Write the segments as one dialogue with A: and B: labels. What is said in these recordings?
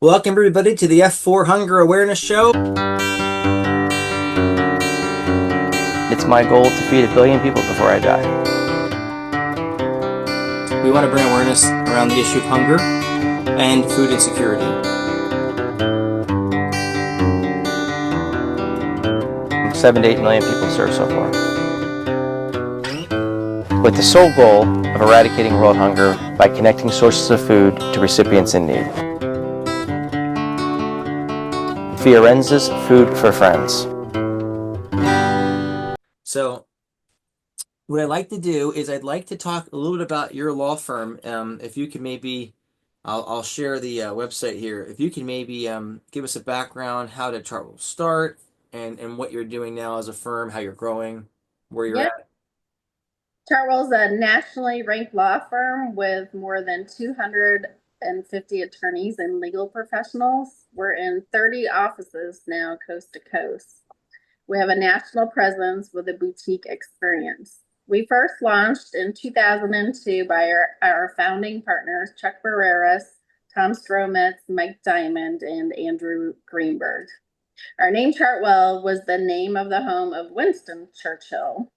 A: Welcome, everybody, to the F4 Hunger Awareness Show.
B: It's my goal to feed 1 billion people before I die.
A: We want to bring awareness around the issue of hunger and food insecurity.
B: 7 to 8 million people served so far. With the sole goal of eradicating world hunger by connecting sources of food to recipients in need. Fiorenza's Food for Friends.
A: So, what I'd like to do is I'd like to talk a little bit about your law firm. If you can maybe, I'll share the website here. If you can maybe give us a background, how did Chartwell start, and what you're doing now as a firm, how you're growing, where you're
C: Yep.
A: at.
C: Chartwell's a nationally ranked law firm with more than 250 attorneys and legal professionals. We're in 30 offices now, coast to coast. We have a national presence with a boutique experience. We first launched in 2002 by our founding partners, Chuck Barreras, Tom Strometz, Mike Diamond, and Andrew Greenberg. Our name Chartwell was the name of the home of Winston Churchill.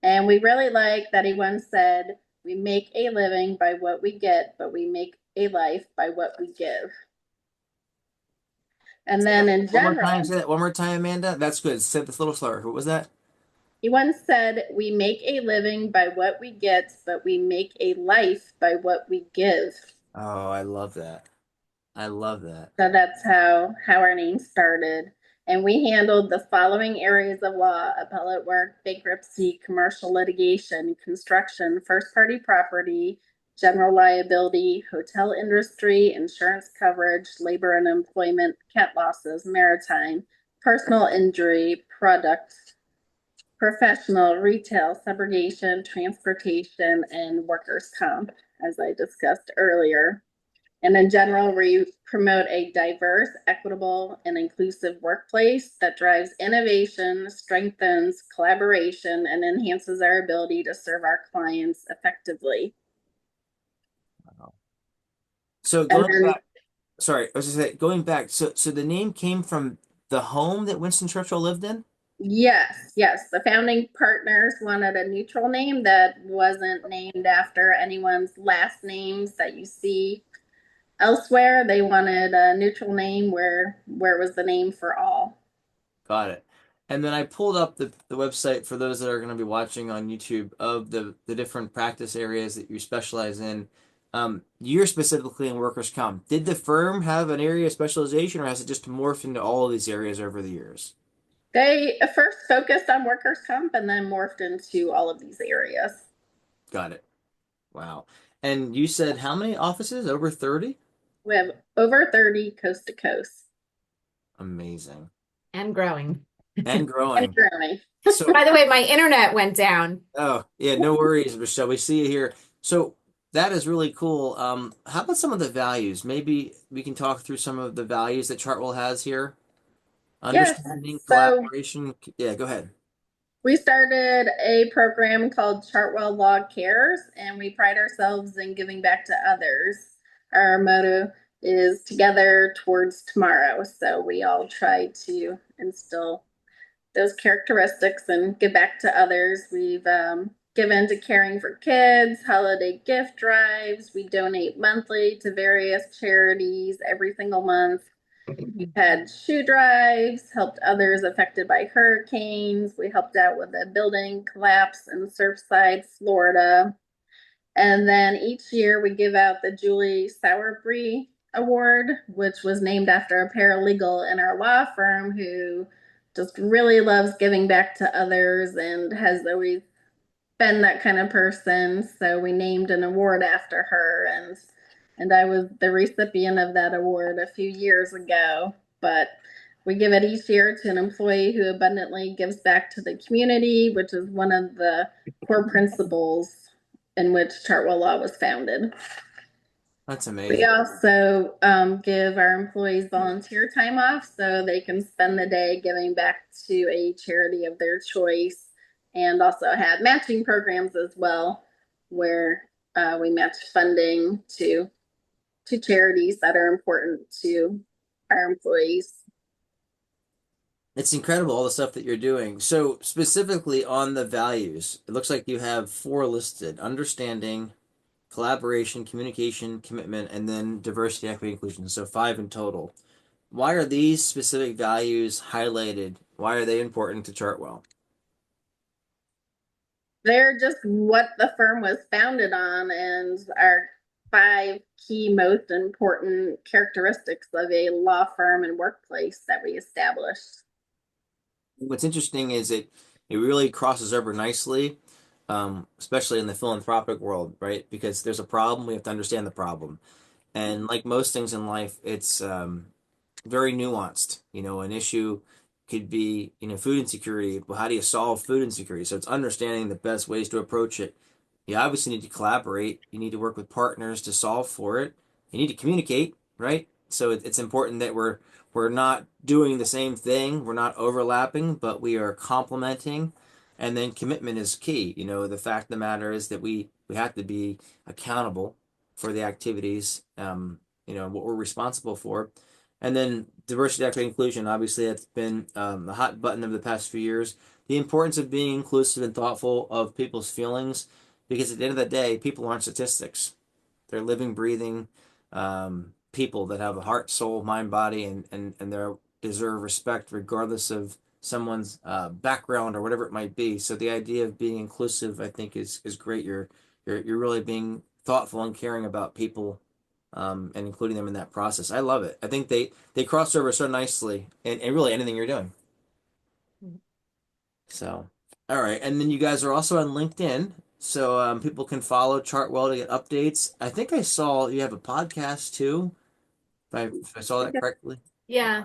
C: And we really like that he once said, "We make a living by what we get, but we make a life by what we give." And then in
A: One more
C: general,
A: time, say that one more time, Amanda. That's good. Say this a little slower. What was that?
C: he once said, "We make a living by what we get, but we make a life by what we give."
A: Oh, I love that. I love that.
C: So that's how our name started. And we handled the following areas of law: appellate work, bankruptcy, commercial litigation, construction, first party property, general liability, hotel industry, insurance coverage, labor and employment, cat losses, maritime, personal injury, product, professional, retail, subrogation, transportation, and workers' comp, as I discussed earlier. And in general, we promote a diverse, equitable, and inclusive workplace that drives innovation, strengthens collaboration, and enhances our ability to serve our clients effectively.
A: So
C: And
A: going
C: then,
A: back, sorry, I was just say going back. So the name came from the home that Winston Churchill lived in.
C: yes, the founding partners wanted a neutral name that wasn't named after anyone's last names that you see elsewhere. They wanted a neutral name where it was the name for all.
A: Got it. And then I pulled up the website for those that are going to be watching on YouTube of the different practice areas that you specialize in. You're specifically in workers' comp. Did the firm have an area of specialization, or has it just morphed into all of these areas over the years?
C: They first focused on workers' comp and then morphed into all of these areas.
A: Got it. Wow. And you said how many offices? Over 30?
C: We have over 30 coast to coast.
A: Amazing.
D: And growing.
A: And growing.
C: And growing.
A: So,
D: By the way, my internet went down.
A: oh, yeah, no worries, Michelle. We see you here. So that is really cool. How about some of the values? Maybe we can talk through some of the values that Chartwell has here.
C: Yes.
A: Understanding,
C: So
A: collaboration. Yeah, go ahead.
C: we started a program called Chartwell Law Cares, and we pride ourselves in giving back to others. Our motto is together towards tomorrow. So we all try to instill those characteristics and give back to others. We've given to caring for kids, holiday gift drives. We donate monthly to various charities every single month. We've had shoe drives, helped others affected by hurricanes. We helped out with a building collapse in Surfside, Florida. And then each year we give out the Julie Sowerby Award, which was named after a paralegal in our law firm who just really loves giving back to others and has always been that kind of person. So we named an award after her, and I was the recipient of that award a few years ago. But we give it each year to an employee who abundantly gives back to the community, which is one of the core principles in which Chartwell Law was founded.
A: That's
C: We
A: amazing.
C: also give our employees volunteer time off so they can spend the day giving back to a charity of their choice, and also have matching programs as well, where we match funding to to charities that are important to our employees.
A: It's incredible all the stuff that you're doing. So specifically on the values, it looks like you have four listed: understanding, collaboration, communication, commitment, and then diversity, equity, inclusion. So five in total. Why are these specific values highlighted? Why are they important to Chartwell?
C: They're just what the firm was founded on and are five key most important characteristics of a law firm and workplace that we established.
A: What's interesting is it really crosses over nicely, especially in the philanthropic world, right? Because there's a problem, we have to understand the problem. And like most things in life, it's very nuanced. An issue could be, food insecurity. Well, how do you solve food insecurity? So it's understanding the best ways to approach it. You obviously need to collaborate. You need to work with partners to solve for it. You need to communicate, right? So it's important that we're not doing the same thing. We're not overlapping, but we are complementing. And then commitment is key. The fact of the matter is that we have to be accountable for the activities, what we're responsible for. And then diversity, equity, inclusion. Obviously, that's been the hot button of the past few years. The importance of being inclusive and thoughtful of people's feelings, because at the end of the day, people aren't statistics. They're living, breathing people that have a heart, soul, mind, body, and they deserve respect regardless of someone's background or whatever it might be. So the idea of being inclusive, I think, is great. You're really being thoughtful and caring about people, and including them in that process. I love it. I think they cross over so nicely and really anything you're doing. So, all right. And then you guys are also on LinkedIn. So people can follow Chartwell to get updates. I think I saw you have a podcast too, if I saw that correctly.
D: Yeah.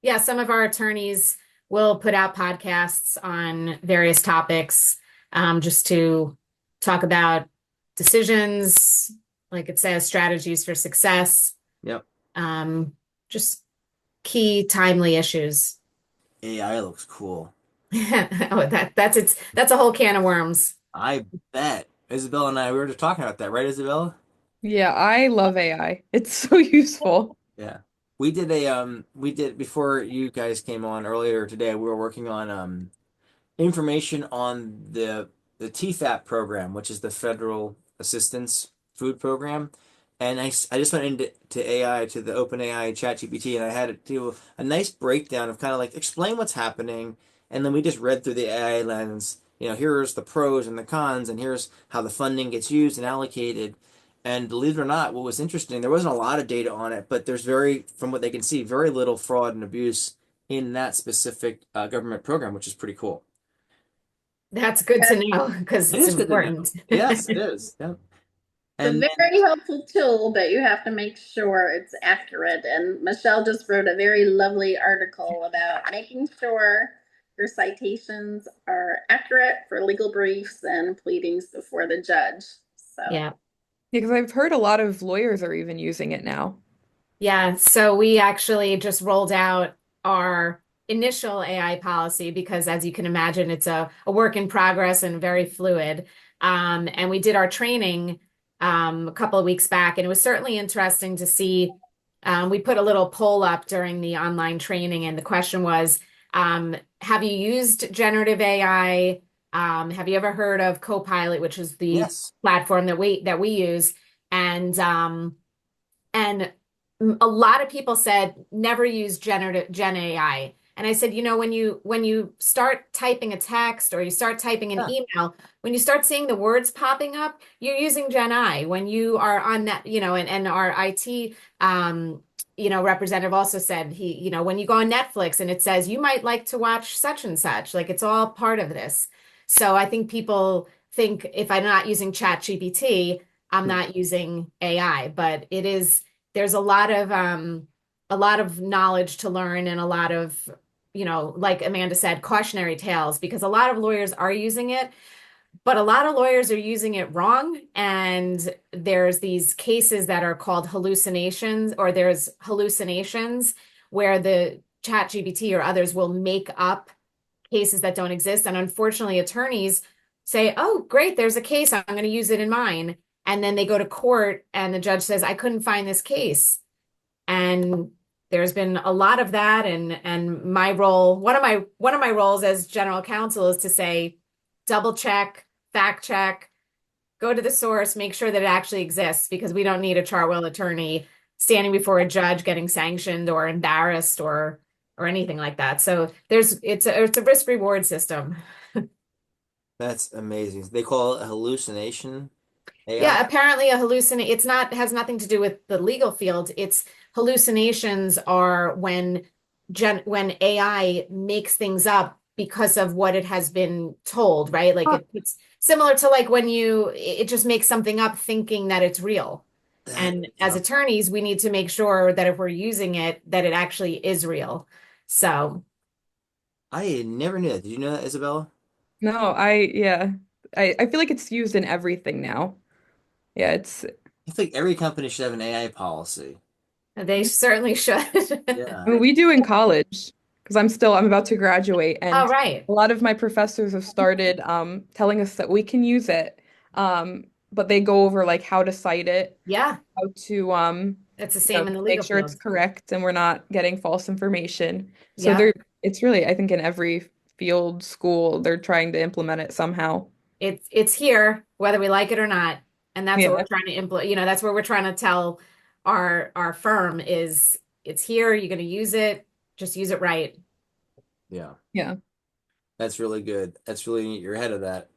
D: Yeah. Some of our attorneys will put out podcasts on various topics, just to talk about decisions, like it says, strategies for success,
A: Yep.
D: just key timely issues.
A: AI looks cool.
D: Oh, that's a whole can of worms.
A: I bet. Isabella and I, we were just talking about that, right, Isabella?
E: Yeah, I love AI. It's so useful.
A: Yeah. We did before you guys came on earlier today, we were working on information on the TFAP program, which is the Federal Assistance Food Program. And I just went into AI, to the OpenAI ChatGPT, and I had it do a nice breakdown of kind of like explain what's happening. And then we just read through the AI lens. Here's the pros and the cons, and here's how the funding gets used and allocated. And believe it or not, what was interesting, there wasn't a lot of data on it, but there's from what they can see, very little fraud and abuse in that specific government program, which is pretty cool.
D: That's good to know because
A: It
D: it's
A: is good to know.
D: important.
A: Yes, it is. Yep.
C: It's
A: And
C: a very helpful tool, but you have to make sure it's accurate. And Michelle just wrote a very lovely article about making sure your citations are accurate for legal briefs and pleadings before the judge. So
D: Yeah.
E: Because I've heard a lot of lawyers are even using it now.
D: Yeah. So we actually just rolled out our initial AI policy because, as you can imagine, it's a work in progress and very fluid. And we did our training a couple of weeks back, and it was certainly interesting to see. We put a little poll up during the online training, and the question was, have you used generative AI? Have you ever heard of Copilot, which is the
A: yes,
D: platform that we use? And a lot of people said never use Gen AI. And I said, when you start typing a text or you start typing an
A: yeah,
D: email, when you start seeing the words popping up, you're using Gen AI. When you are on that, and our IT representative also said when you go on Netflix and it says you might like to watch such and such, like it's all part of this. So I think people think if I'm not using ChatGPT, I'm not using AI, but there's a lot of knowledge to learn and a lot of, like Amanda said, cautionary tales, because a lot of lawyers are using it, but a lot of lawyers are using it wrong. And there's these cases that are called hallucinations, or there's hallucinations where the ChatGPT or others will make up cases that don't exist. And unfortunately, attorneys say, oh, great, there's a case, I'm going to use it in mine. and then they go to court and the judge says, I couldn't find this case. And there's been a lot of that. And my role, one of my roles as general counsel is to say, double check, fact check, go to the source, make sure that it actually exists, because we don't need a Chartwell attorney standing before a judge getting sanctioned or embarrassed or anything like that. So it's a risk reward system.
A: That's amazing. They call it a hallucination AI.
D: Yeah, apparently a hallucination, it's not, has nothing to do with the legal field. It's hallucinations are when AI makes things up because of what it has been told, right? Like it's similar to like when it just makes something up thinking that it's real.
A: That
D: And as attorneys, we need to make sure that if we're using it, that it actually is real. So,
A: I never knew that. Did you know that, Isabella?
E: No, yeah. I feel like it's used in everything now. Yeah, it's
A: I think every company should have an AI policy.
D: they certainly should.
E: I
A: Yeah.
E: mean, we do in college because I'm about to graduate,
D: Oh,
E: and
D: right.
E: a lot of my professors have started telling us that we can use it. But they go over like how to cite it,
D: Yeah,
E: how to
D: it's the same in the
E: make
D: legal
E: sure it's
D: field.
E: correct and we're not getting false information. So
D: Yeah.
E: it's really, I think in every field, school, they're trying to implement it somehow.
D: It's here, whether we like it or not. And that's what we're
E: Yeah.
D: trying to implement. That's where we're trying to tell our firm is it's here, you're going to use it, just use it right.
A: Yeah.
E: Yeah.
A: That's really good. That's really neat. You're ahead of that.